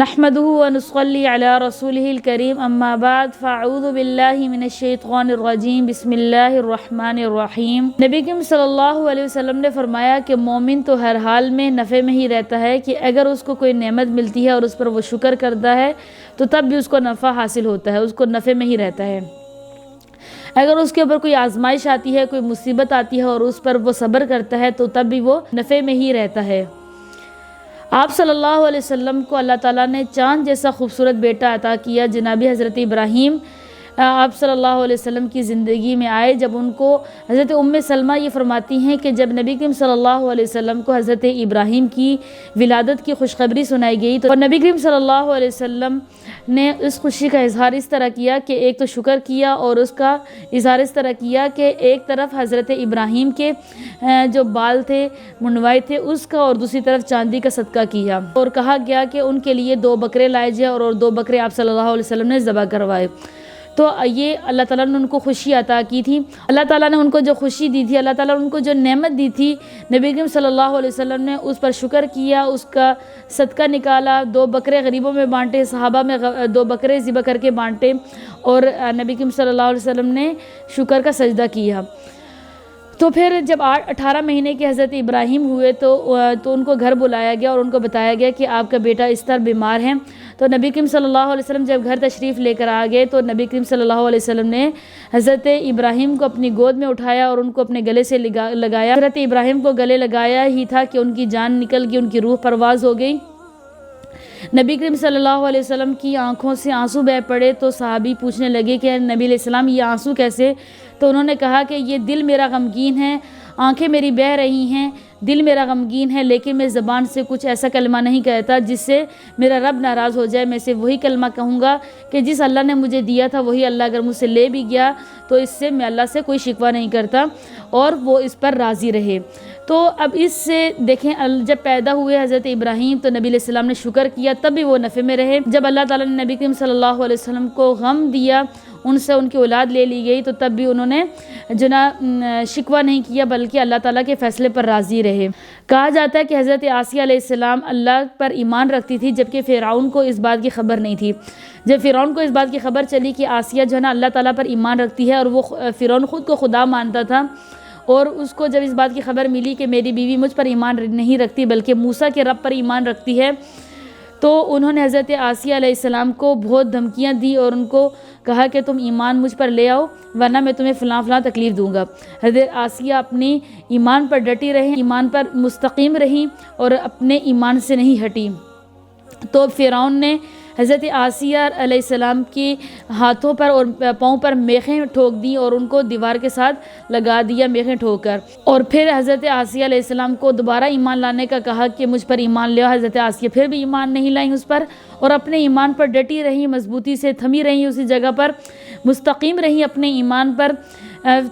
نحمده ونصلي على رسوله الكريم اما بعد فاعوذ باللہ من الشیطان الرجیم بسم اللہ الرحمن الرحیم۔ نبی کریم صلی اللہ علیہ وسلم نے فرمایا کہ مومن تو ہر حال میں نفع میں ہی رہتا ہے کہ اگر اس کو کوئی نعمت ملتی ہے اور اس پر وہ شکر کرتا ہے تو تب بھی اس کو نفع حاصل ہوتا ہے، اس کو نفع میں ہی رہتا ہے۔ اگر اس کے اوپر کوئی آزمائش آتی ہے، کوئی مصیبت آتی ہے اور اس پر وہ صبر کرتا ہے تو تب بھی وہ نفع میں ہی رہتا ہے۔ آپ صلی اللہ علیہ وسلم کو اللہ تعالیٰ نے چاند جیسا خوبصورت بیٹا عطا کیا۔ جناب حضرت ابراہیم آپ صلی اللہ علیہ وسلم کی زندگی میں آئے، جب ان کو حضرت سلمہ یہ فرماتی ہیں کہ جب نبی کریم صلی اللہ علیہ وسلم کو حضرت ابراہیم کی ولادت کی خوشخبری سنائی گئی تو نبی کریم صلی اللہ علیہ وسلم نے اس خوشی کا اظہار اس طرح کیا کہ ایک تو شکر کیا اور اس کا اظہار اس طرح کیا کہ ایک طرف حضرت ابراہیم کے جو بال تھے منڈوائے تھے اس کا، اور دوسری طرف چاندی کا صدقہ کیا، اور کہا گیا کہ ان کے لیے 2 بکرے لائے جائے اور 2 بکرے آپ صلی اللہ علیہ وسلم نے ذبح کروائے۔ تو یہ اللہ تعالیٰ نے ان کو خوشی عطا کی تھی۔ اللہ تعالیٰ نے ان کو جو خوشی دی تھی، اللہ تعالیٰ نے ان کو جو نعمت دی تھی، نبی کریم صلی اللہ علیہ وسلم نے اس پر شکر کیا، اس کا صدقہ نکالا، 2 بکرے غریبوں میں بانٹے، صحابہ میں 2 بکرے ذبح کر کے بانٹے، اور نبی کریم صلی اللہ علیہ وسلم نے شکر کا سجدہ کیا۔ تو پھر جب 18 مہینے کے حضرت ابراہیم ہوئے تو ان کو گھر بلایا گیا اور ان کو بتایا گیا کہ آپ کا بیٹا اس طرح بیمار ہے۔ تو نبی کریم صلی اللہ علیہ وسلم جب گھر تشریف لے کر آ گئے تو نبی کریم صلی اللہ علیہ وسلم نے حضرت ابراہیم کو اپنی گود میں اٹھایا اور ان کو اپنے گلے سے لگایا۔ حضرت ابراہیم کو گلے لگایا ہی تھا کہ ان کی جان نکل گئی، ان کی روح پرواز ہو گئی۔ نبی کریم صلی اللہ علیہ وسلم کی آنکھوں سے آنسو بہہ پڑے تو صحابی پوچھنے لگے کہ نبی علیہ السلام یہ آنسو کیسے؟ تو انہوں نے کہا کہ یہ دل میرا غمگین ہے، آنکھیں میری بہہ رہی ہیں، دل میرا غمگین ہے، لیکن میں زبان سے کچھ ایسا کلمہ نہیں کہتا جس سے میرا رب ناراض ہو جائے۔ میں سے وہی کلمہ کہوں گا کہ جس اللہ نے مجھے دیا تھا وہی اللہ اگر مجھ سے لے بھی گیا تو اس سے میں اللہ سے کوئی شکوہ نہیں کرتا اور وہ اس پر راضی رہے۔ تو اب اس سے دیکھیں جب پیدا ہوئے حضرت ابراہیم تو نبی علیہ السلام نے شکر کیا، تب بھی وہ نفع میں رہے۔ جب اللہ تعالیٰ نے نبی کریم صلی اللہ علیہ وسلم کو غم دیا، ان سے ان کی اولاد لے لی گئی، تو تب بھی انہوں نے شکوہ نہیں کیا بلکہ اللہ تعالیٰ کے فیصلے پر راضی رہے۔ کہا جاتا ہے کہ حضرت آسیہ علیہ السلام اللہ پر ایمان رکھتی تھی جبکہ فرعون کو اس بات کی خبر نہیں تھی۔ جب فرعون کو اس بات کی خبر چلی کہ آسیہ جو ہے نا اللہ تعالیٰ پر ایمان رکھتی ہے، اور وہ فرعون خود کو خدا مانتا تھا، اور اس کو جب اس بات کی خبر ملی کہ میری بیوی مجھ پر ایمان نہیں رکھتی بلکہ موسیٰ کے رب پر ایمان رکھتی ہے، تو انہوں نے حضرت آسیہ علیہ السلام کو بہت دھمکیاں دی اور ان کو کہا کہ تم ایمان مجھ پر لے آؤ ورنہ میں تمہیں فلاں فلاں تکلیف دوں گا۔ حضرت آسیہ اپنی ایمان پر ڈٹی رہیں، ایمان پر مستقیم رہیں اور اپنے ایمان سے نہیں ہٹی۔ تو فرعون نے حضرت آسیہ علیہ السلام کی ہاتھوں پر اور پاؤں پر میخیں ٹھوک دی اور ان کو دیوار کے ساتھ لگا دیا میخیں ٹھوک کر، اور پھر حضرت آسیہ علیہ السلام کو دوبارہ ایمان لانے کا کہا کہ مجھ پر ایمان لے۔ حضرت آسیہ پھر بھی ایمان نہیں لائیں اس پر اور اپنے ایمان پر ڈٹی رہیں، مضبوطی سے تھمی رہیں، اسی جگہ پر مستقیم رہیں اپنے ایمان پر۔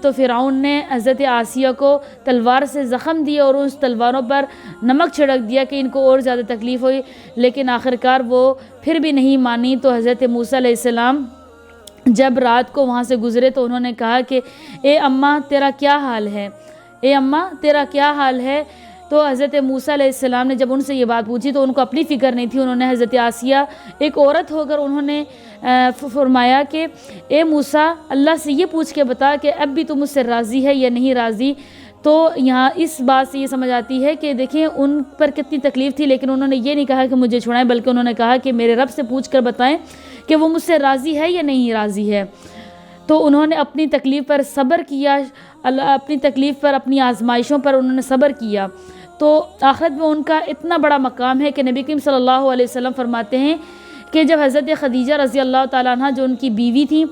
تو فرعون نے حضرت آسیہ کو تلوار سے زخم دیا اور اس تلواروں پر نمک چھڑک دیا کہ ان کو اور زیادہ تکلیف ہوئی، لیکن آخرکار وہ پھر بھی نہیں مانی۔ تو حضرت موسیٰ علیہ السلام جب رات کو وہاں سے گزرے تو انہوں نے کہا کہ اے اماں تیرا کیا حال ہے، اے اماں تیرا کیا حال ہے؟ تو حضرت موسیٰ علیہ السلام نے جب ان سے یہ بات پوچھی تو ان کو اپنی فکر نہیں تھی۔ انہوں نے حضرت آسیہ ایک عورت ہو کر انہوں نے فرمایا کہ اے موسیٰ اللہ سے یہ پوچھ کے بتا کہ اب بھی تم مجھ سے راضی ہے یا نہیں راضی۔ تو یہاں اس بات سے یہ سمجھ آتی ہے کہ دیکھیں ان پر کتنی تکلیف تھی، لیکن انہوں نے یہ نہیں کہا کہ مجھے چھڑائیں بلکہ انہوں نے کہا کہ میرے رب سے پوچھ کر بتائیں کہ وہ مجھ سے راضی ہے یا نہیں راضی ہے۔ تو انہوں نے اپنی تکلیف پر صبر کیا، اپنی تکلیف پر، اپنی آزمائشوں پر انہوں نے صبر کیا۔ تو آخرت میں ان کا اتنا بڑا مقام ہے کہ نبی کریم صلی اللہ علیہ وسلم فرماتے ہیں کہ جب حضرت خدیجہ رضی اللہ تعالیٰ عنہ جو ان کی بیوی تھیں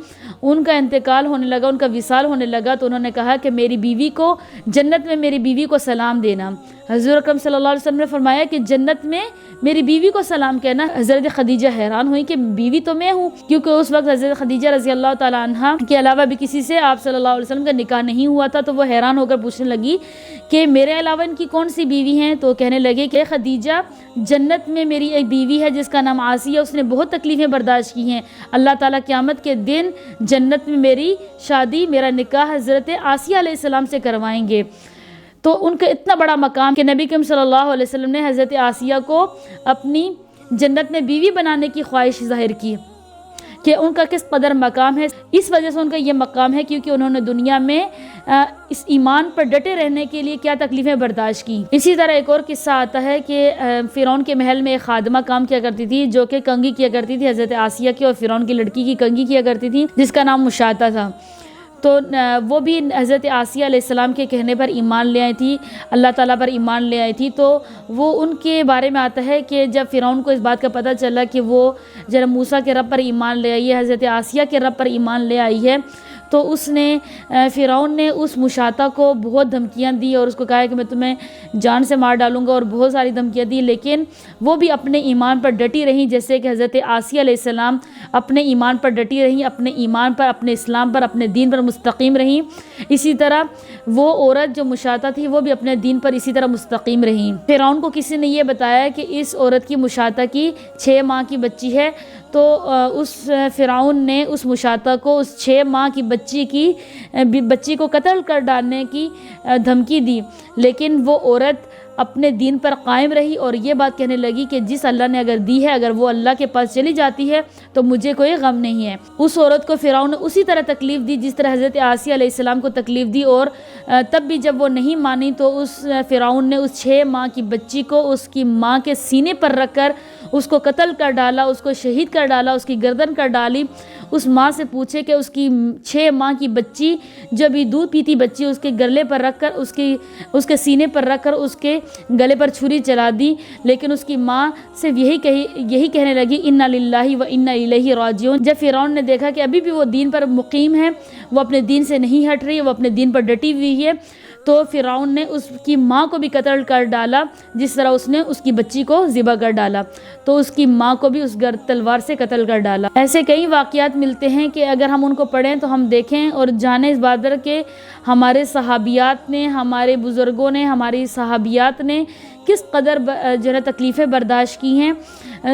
ان کا انتقال ہونے لگا، ان کا وصال ہونے لگا، تو انہوں نے کہا کہ میری بیوی کو جنت میں میری بیوی کو سلام دینا۔ حضور اکرم صلی اللہ علیہ وسلم نے فرمایا کہ جنت میں میری بیوی کو سلام کہنا۔ حضرت خدیجہ حیران ہوئی کہ بیوی تو میں ہوں، کیونکہ اس وقت حضرت خدیجہ رضی اللہ تعالیٰ عنہ کے علاوہ بھی کسی سے آپ صلی اللہ علیہ وسلم کا نکاح نہیں ہوا تھا۔ تو وہ حیران ہو کر پوچھنے لگی کہ میرے علاوہ ان کی کون سی بیوی ہیں؟ تو کہنے لگے کہ خدیجہ جنت میں میری ایک بیوی ہے جس کا نام آسیہ، اس نے بہت تکلیفیں برداشت کی ہیں، اللہ تعالیٰ قیامت کے دن جنت میں میری شادی، میرا نکاح حضرت آسیہ علیہ السلام سے کروائیں گے۔ تو ان کا اتنا بڑا مقام کہ نبی کریم صلی اللہ علیہ وسلم نے حضرت آسیہ کو اپنی جنت میں بیوی بنانے کی خواہش ظاہر کی کہ ان کا کس قدر مقام ہے. اس وجہ سے ان کا یہ مقام ہے کیونکہ انہوں نے دنیا میں اس ایمان پر ڈٹے رہنے کے لیے کیا تکلیفیں برداشت کی. اسی طرح ایک اور قصہ آتا ہے کہ فرعون کے محل میں ایک خادمہ کام کیا کرتی تھی جو کہ کنگھی کیا کرتی تھی حضرت آسیہ کی، اور فرعون کی لڑکی کی کنگھی کیا کرتی تھی جس کا نام مشاطہ تھا. تو وہ بھی حضرت آسیہ علیہ السلام کے کہنے پر ایمان لے آئی تھی، اللہ تعالیٰ پر ایمان لے آئی تھی. تو وہ ان کے بارے میں آتا ہے کہ جب فرعون کو اس بات کا پتہ چلا کہ وہ جناب موسیٰ کے رب پر ایمان لے آئی ہے، حضرت آسیہ کے رب پر ایمان لے آئی ہے، تو فرعون نے اس مشاطہ کو بہت دھمکیاں دی اور اس کو کہا کہ میں تمہیں جان سے مار ڈالوں گا، اور بہت ساری دھمکیاں دی. لیکن وہ بھی اپنے ایمان پر ڈٹی رہیں، جیسے کہ حضرت آسیہ علیہ السلام اپنے ایمان پر ڈٹی رہیں، اپنے ایمان پر، اپنے اسلام پر، اپنے دین پر مستقیم رہیں. اسی طرح وہ عورت جو مشاطہ تھی وہ بھی اپنے دین پر اسی طرح مستقیم رہیں. فرعون کو کسی نے یہ بتایا کہ اس عورت کی مشاطہ کی 6 ماہ کی بچی ہے، تو اس فرعون نے اس مشاطہ کو اس 6 ماہ کی بچی کو قتل کر ڈالنے کی دھمکی دی. لیکن وہ عورت اپنے دین پر قائم رہی اور یہ بات کہنے لگی کہ جس اللہ نے اگر دی ہے، اگر وہ اللہ کے پاس چلی جاتی ہے تو مجھے کوئی غم نہیں ہے. اس عورت کو فرعون نے اسی طرح تکلیف دی جس طرح حضرت آسیہ علیہ السلام کو تکلیف دی، اور تب بھی جب وہ نہیں مانی تو اس فرعون نے اس 6 ماہ کی بچی کو اس کی ماں کے سینے پر رکھ کر اس کو قتل کر ڈالا، اس کو شہید کر ڈالا، اس کی گردن کر ڈالی. اس ماں سے پوچھے کہ اس کی 6 ماہ کی بچی جو بھی دودھ پیتی بچی اس کے گلے پر رکھ کر اس کے سینے پر رکھ کر اس کے گلے پر چھری چلا دی. لیکن اس کی ماں سے یہی کہنے لگی انا للہ و انا الیہ راجعون. جب فرعون نے دیکھا کہ ابھی بھی وہ دین پر مقیم ہے، وہ اپنے دین سے نہیں ہٹ رہی، وہ اپنے دین پر ڈٹی ہوئی ہے، تو فرعون نے اس کی ماں کو بھی قتل کر ڈالا جس طرح اس نے اس کی بچی کو ذبح کر ڈالا. تو اس کی ماں کو بھی اس تلوار سے قتل کر ڈالا. ایسے کئی واقعات ملتے ہیں کہ اگر ہم ان کو پڑھیں تو ہم دیکھیں اور جانیں اس بات پر کہ ہمارے صحابیات نے، ہمارے بزرگوں نے، ہماری صحابیات نے کس قدر تکلیفیں برداشت کی ہیں،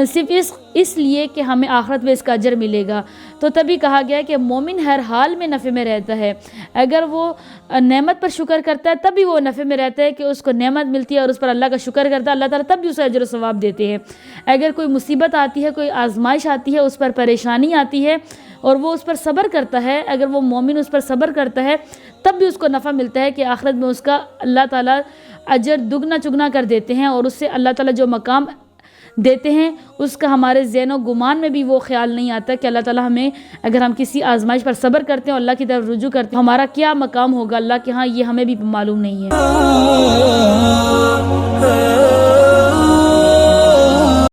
صرف اس لیے کہ ہمیں آخرت میں اس کا اجر ملے گا. تو تبھی کہا گیا کہ مومن ہر حال میں نفع میں رہتا ہے. اگر وہ نعمت پر شکر کرتا ہے تب بھی وہ نفع میں رہتا ہے کہ اس کو نعمت ملتی ہے اور اس پر اللہ کا شکر کرتا ہے، اللہ تعالیٰ تب بھی اسے اجر و ثواب دیتے ہیں. اگر کوئی مصیبت آتی ہے، کوئی آزمائش آتی ہے، اس پر پریشانی آتی ہے اور وہ اس پر صبر کرتا ہے، اگر وہ مومن اس پر صبر کرتا ہے تب بھی اس کو نفع ملتا ہے کہ آخرت میں اس کا اللہ تعالیٰ اجر دگنا چگنا کر دیتے ہیں، اور اس سے اللہ تعالیٰ جو مقام دیتے ہیں اس کا ہمارے ذہن و گمان میں بھی وہ خیال نہیں آتا کہ اللہ تعالیٰ ہمیں اگر ہم کسی آزمائش پر صبر کرتے ہیں اور اللہ کی طرف رجوع کرتے ہیں ہمارا کیا مقام ہوگا اللہ کے ہاں، یہ ہمیں بھی معلوم نہیں ہے.